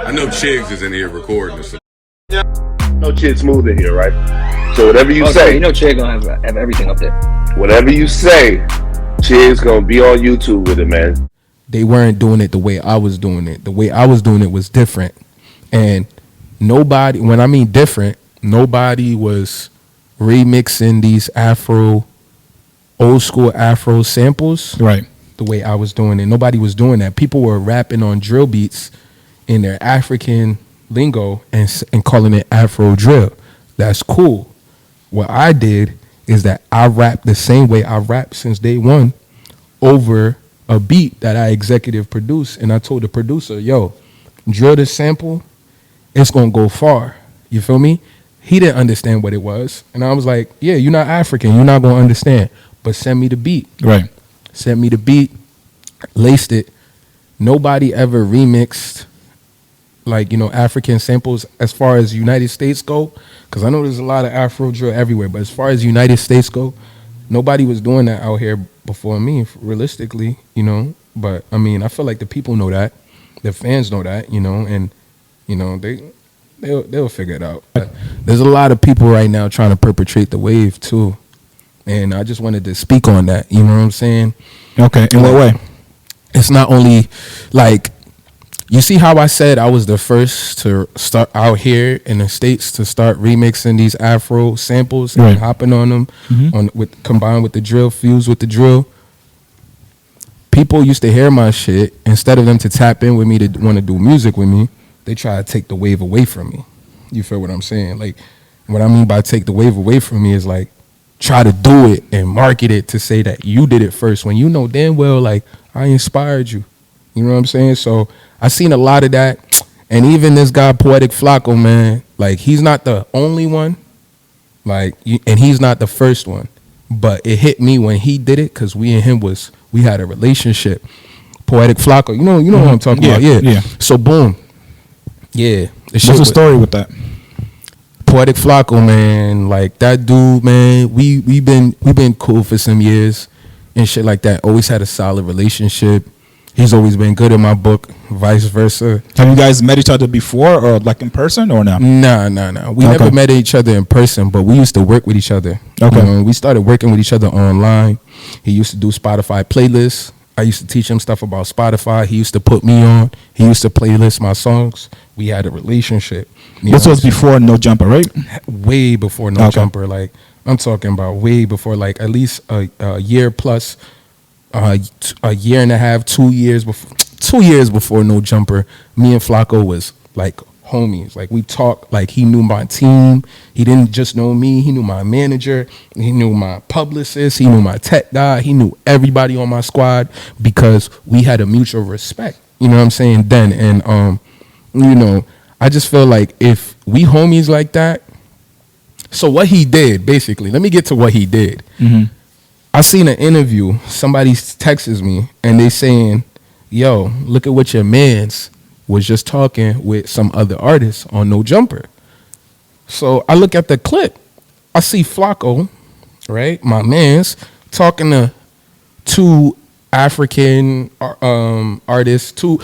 I know Chigs is in here recording. So. No Chid Smooth in here, right? So whatever you say, you know, Chid gonna have everything up there. Whatever you say, Chid's gonna be on YouTube with it, man. They weren't doing it the way I was doing it. The way I was doing it was different, and nobody. When I mean different, nobody was remixing these old school Afro samples, right? The way I was doing it. Nobody was doing that. People were rapping on drill beats in their African lingo and calling it Afro drill. That's cool. What I did is that I rapped the same way I rapped since day one over a beat that I executive produced, and I told the producer, yo, drill this sample, it's gonna go far. You feel me? He didn't understand what it was, and I was like, yeah, you're not African, you're not gonna understand, but send me the beat. Right. Sent me the beat, laced it. Nobody ever remixed, like, you know, African samples as far as United States go, because I know there's a lot of Afro drill everywhere, but as far as United States go, nobody was doing that out here before me, realistically, you know. But I mean, I feel like the people know that, the fans know that, you know, and you know they'll figure it out. But there's a lot of people right now trying to perpetrate the wave too, and I just wanted to speak on that. You know what I'm saying? Okay. In what way? It's not only like, you see how I said I was the first to start out here in the States to start remixing these Afro samples and hopping on them, combined with the drill, fused with the drill. People used to hear my shit. Instead of them to tap in with me to want to do music with me, they try to take the wave away from me. You feel what I'm saying? Like, what I mean by take the wave away from me is like, try to do it and market it to say that you did it first when you know damn well, like, I inspired you. You know what I'm saying? So I seen a lot of that. And even this guy, Poetik Flakko, man, like, he's not the only one. Like, and he's not the first one. But it hit me when he did it, because we and him we had a relationship. Poetik Flakko, you know what I'm talking about? Yeah. So boom. Yeah. What's the story with that? Poetik Flakko, man, like, that dude, man, we been cool for some years and shit like that. Always had a solid relationship. He's always been good in my book, vice versa. Have you guys met each other before, or like in person, or no? Nah. We never met each other in person, but we used to work with each other. Okay. You know, we started working with each other online. He used to do Spotify playlists. I used to teach him stuff about Spotify. He used to put me on. He used to playlist my songs. We had a relationship. This was before No Jumper, right? Way before No Jumper. Like, I'm talking about way before, like, at least a year plus, a year and a half, 2 years before No Jumper. Me and Flakko was like homies. Like, we talked, like, he knew my team. He didn't just know me. He knew my manager. He knew my publicist. He knew my tech guy. He knew everybody on my squad, because we had a mutual respect. You know what I'm saying? Then, and you know, I just feel like if we homies like that. So what he did, basically, let me get to what he did. I seen an interview. Somebody texts me and they saying, yo, look at what your mans was just talking with some other artists on No Jumper. So I look at the clip. I see Flakko, right, my mans, talking to two African artists, two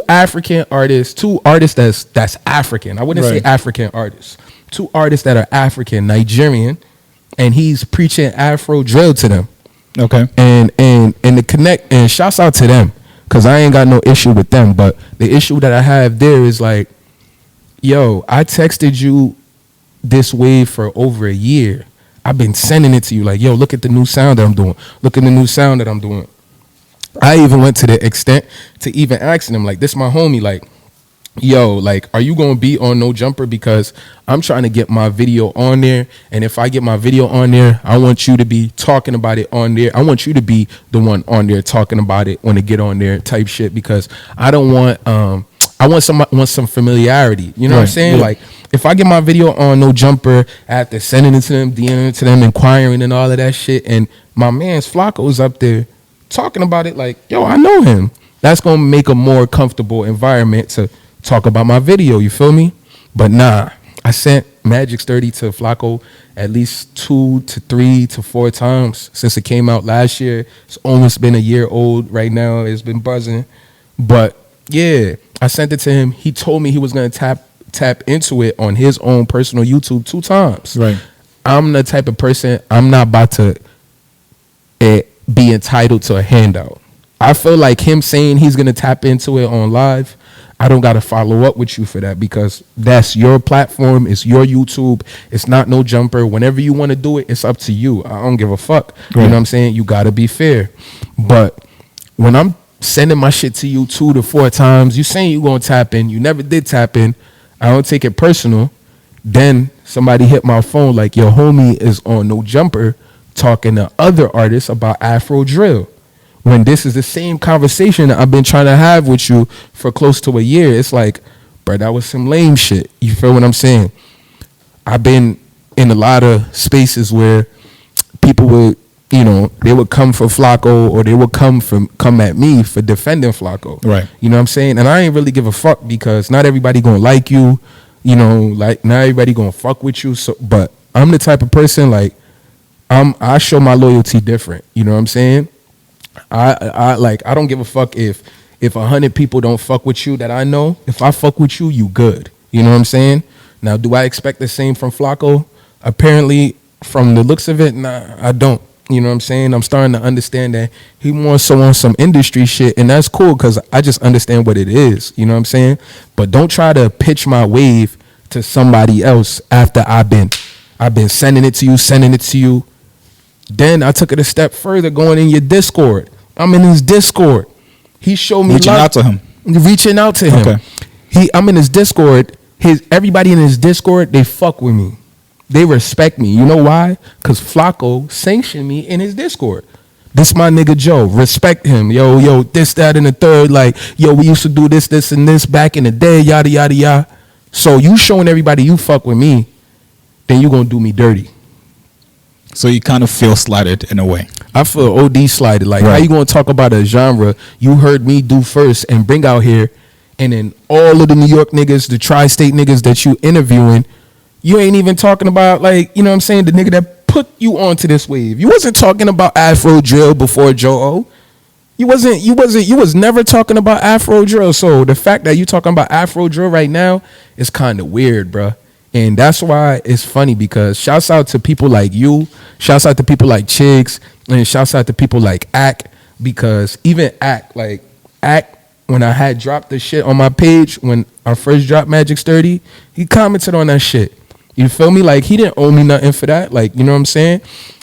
African artists, two artists that's African. I wouldn't say African artists. Two artists that are African, Nigerian, and he's preaching Afro drill to them. Okay. And the connect, and shouts out to them, because I ain't got no issue with them. But the issue that I have there is like, yo, I texted you this wave for over a year. I've been sending it to you like, yo, look at the new sound that I'm doing. Look at the new sound that I'm doing. I even went to the extent to even asking him, like, this my homie, like, yo, like, are you gonna be on No Jumper? Because I'm trying to get my video on there, and if I get my video on there, I want you to be talking about it on there. I want you to be the one on there talking about it when it get on there, type shit, because I don't want I want some familiarity. You know what I'm saying? Yeah. Like, if I get my video on No Jumper, after sending it to them, DMing it to them, inquiring and all of that shit, and my man's Flakko's up there talking about it like, yo, I know him. That's gonna make a more comfortable environment to talk about my video, you feel me? But nah, I sent Magic's 30 to Flakko at least 2 to 3 to 4 times since it came out last year. It's almost been a year old right now. It's been buzzing. But yeah, I sent it to him. He told me he was gonna tap into it on his own personal YouTube 2 times. Right. I'm the type of person, I'm not about to be entitled to a handout. I feel like him saying he's gonna tap into it on live, I don't gotta follow up with you for that, because that's your platform, it's your YouTube, it's not no jumper. Whenever you want to do it, it's up to you. I don't give a fuck. Right. You know what I'm saying? You gotta be fair. But when I'm sending my shit to you 2 to 4 times, you saying you gonna tap in, you never did tap in, I don't take it personal. Then somebody hit my phone like, your homie is on No Jumper talking to other artists about Afro drill. When this is the same conversation that I've been trying to have with you for close to a year. It's like, bro, that was some lame shit. You feel what I'm saying? I've been in a lot of spaces where people would, you know, they would come for Flakko, or they would come at me for defending Flakko. Right. You know what I'm saying? And I ain't really give a fuck, because not everybody gonna like you. You know, like not everybody gonna fuck with you. So, but I'm the type of person, like, I show my loyalty different. You know what I'm saying? I don't give a fuck if 100 people don't fuck with you that I know. If I fuck with you, you good. You know what I'm saying? Now, do I expect the same from Flakko? Apparently, from the looks of it, nah, I don't. You know what I'm saying? I'm starting to understand that he more so on some industry shit, and that's cool, because I just understand what it is. You know what I'm saying? But don't try to pitch my wave to somebody else after I've been sending it to you. Then I took it a step further, going in your Discord. I'm in his Discord. He showed me Reaching out to him. Reaching out to him. Okay. I'm in his Discord. Everybody in his Discord, they fuck with me. They respect me. You know why? Because Flakko sanctioned me in his Discord. This my nigga Joe. Respect him. Yo, this, that, and the third. Like, yo, we used to do this, and this back in the day, yada, yada, yada. So you showing everybody you fuck with me, then you gonna do me dirty. So you kind of feel slighted in a way. I feel OD slighted. Like, Right. how you gonna talk about a genre you heard me do first and bring out here, and then all of the New York niggas, the tri-state niggas that you interviewing, you ain't even talking about, like, you know what I'm saying, the nigga that put you onto this wave. You wasn't talking about Afro drill before Joe O. You was never talking about Afro drill. So the fact that you talking about Afro drill right now is kind of weird, bruh. And that's why it's funny, because shouts out to people like you, shouts out to people like Chigs, and shouts out to people like Ack, because even Ack, when I had dropped the shit on my page, when I first dropped Magic Sturdy, he commented on that shit. You feel me? Like, he didn't owe me nothing for that. Like, you know what I'm saying?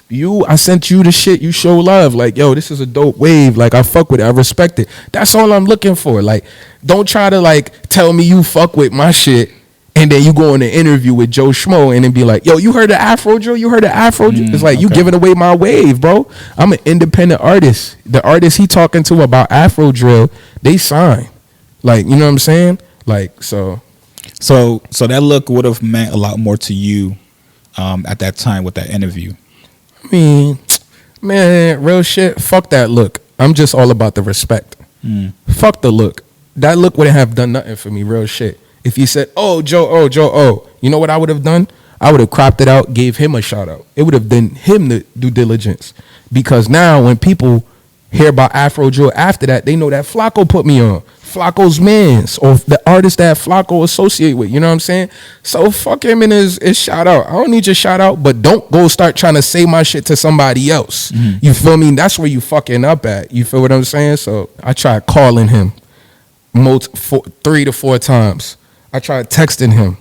I sent you the shit, you show love. Like, yo, this is a dope wave. Like, I fuck with it, I respect it. That's all I'm looking for. Like, don't try to, like, tell me you fuck with my shit, and then you go in an interview with Joe Schmo and then be like, yo, you heard of Afro drill? You heard of Afro drill? It's like, you giving away my wave, bro. I'm an independent artist. The artists he talking to about Afro drill, they sign. Like, you know what I'm saying? Like, so that look would have meant a lot more to you at that time with that interview. I mean, man, real shit, fuck that look. I'm just all about the respect. Fuck the look. That look wouldn't have done nothing for me, real shit. If he said, Joe, you know what I would have done? I would have cropped it out, gave him a shout out. It would have done him the due diligence. Because now when people hear about Afro drill after that, they know that Flakko put me on. Flakko's mans, or the artist that Flakko associate with. You know what I'm saying? So fuck him and his shout out. I don't need your shout out, but don't go start trying to say my shit to somebody else. You feel me? That's where you fucking up at. You feel what I'm saying? So I tried calling him 3 to 4 times. I tried texting him.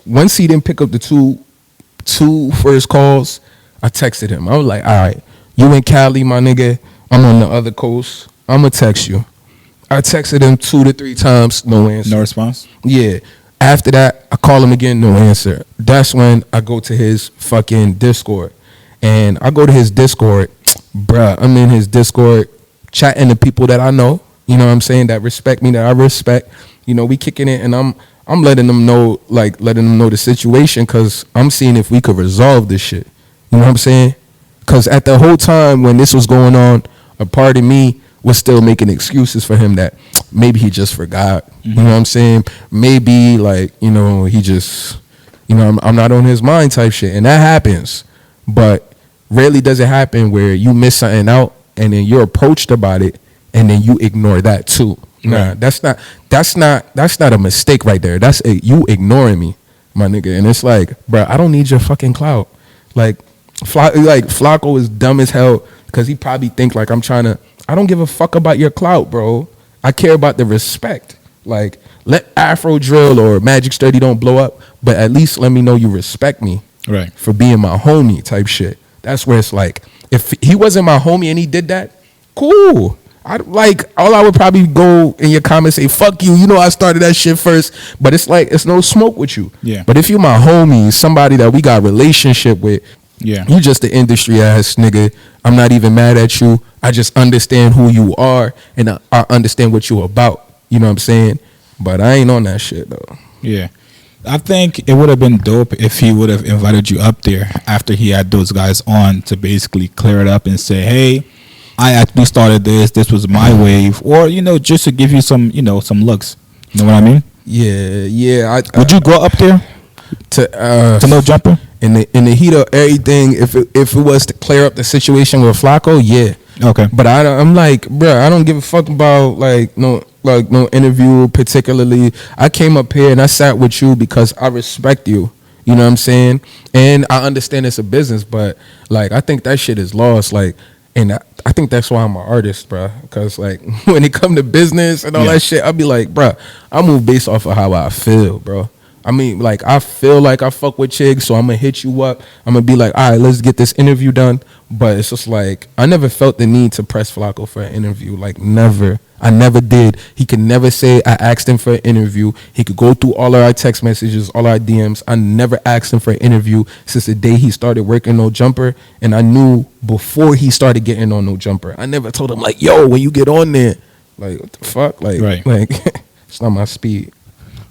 Once he didn't pick up the two first calls, I texted him. I was like, all right, you in Cali, my nigga. I'm on the other coast. I'm going to text you. I texted him 2 to 3 times, no answer. No response? Yeah. After that, I call him again, no answer. That's when I go to his fucking Discord. And I go to his Discord. Bruh, I'm in his Discord chatting to people that I know. You know what I'm saying? That respect me, that I respect. You know, we kicking it, and I'm letting them know, the situation, because I'm seeing if we could resolve this shit. You know what I'm saying? Because at the whole time when this was going on, a part of me was still making excuses for him that maybe he just forgot. You know what I'm saying? Maybe, like, you know, he just, you know, I'm not on his mind type shit. And that happens. But rarely does it happen where you miss something out and then you're approached about it and then you ignore that too. Nah, Right. that's not a mistake right there. That's you ignoring me, my nigga. And it's like, bro, I don't need your fucking clout. Like, Flacco is dumb as hell because he probably think like I'm trying to. I don't give a fuck about your clout, bro. I care about the respect. Like, let Afro Drill or Magic Sturdy don't blow up, but at least let me know you respect me Right. for being my homie type shit. That's where it's like, if he wasn't my homie and he did that, cool. All I would probably go in your comments say, fuck you, you know I started that shit first. But it's like, it's no smoke with you. Yeah. But if you my homie, somebody that we got a relationship with, Yeah. you just the industry ass nigga. I'm not even mad at you. I just understand who you are and I understand what you about. You know what I'm saying? But I ain't on that shit though. Yeah. I think it would have been dope if he would have invited you up there after he had those guys on to basically clear it up and say, hey, I actually started this. This was my wave. Or, just to give you some, some looks. You know what I mean? Yeah. Would you go up there to No Jumper? in the heat of everything, if it was to clear up the situation with Flacco, yeah. Okay. But I'm like, bro, I don't give a fuck about no interview particularly. I came up here and I sat with you because I respect you. You know what I'm saying? And I understand it's a business, but like I think that shit is lost. Like, and I think that's why I'm an artist, bro. Because like when it come to business and all that shit, I'll be like, bro, I move based off of how I feel, bro. I mean, like, I feel like I fuck with chicks, so I'm going to hit you up. I'm going to be like, all right, let's get this interview done. But it's just like, I never felt the need to press Flacco for an interview. Like, never. I never did. He could never say I asked him for an interview. He could go through all of our text messages, all our DMs. I never asked him for an interview since the day he started working No Jumper. And I knew before he started getting on No Jumper. I never told him, like, yo, when you get on there, like, what the fuck? Like, Right. like it's not my speed.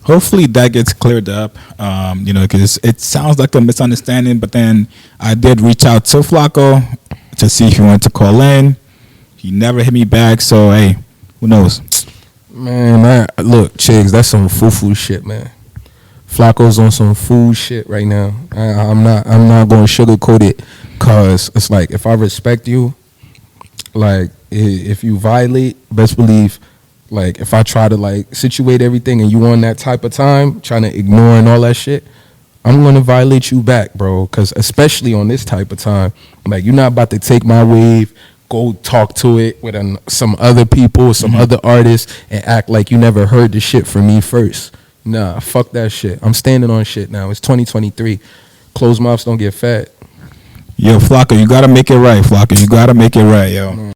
Hopefully that gets cleared up, because it sounds like a misunderstanding. But then I did reach out to Flacco to see if he wanted to call in. He never hit me back, so hey, who knows? Man, look, Chigs, that's some foo-foo shit, man. Flacco's on some fool shit right now. I'm not going to sugarcoat it, cause it's like if I respect you, like if you violate, best believe. Like, if I try to, like, situate everything and you on that type of time, trying to ignore and all that shit, I'm going to violate you back, bro. Because especially on this type of time, like, you're not about to take my wave, go talk to it with some other people, some other artists, and act like you never heard the shit from me first. Nah, fuck that shit. I'm standing on shit now. It's 2023. Closed mouths don't get fat. Yo, Flacco, you got to make it right, Flacco. You got to make it right, yo.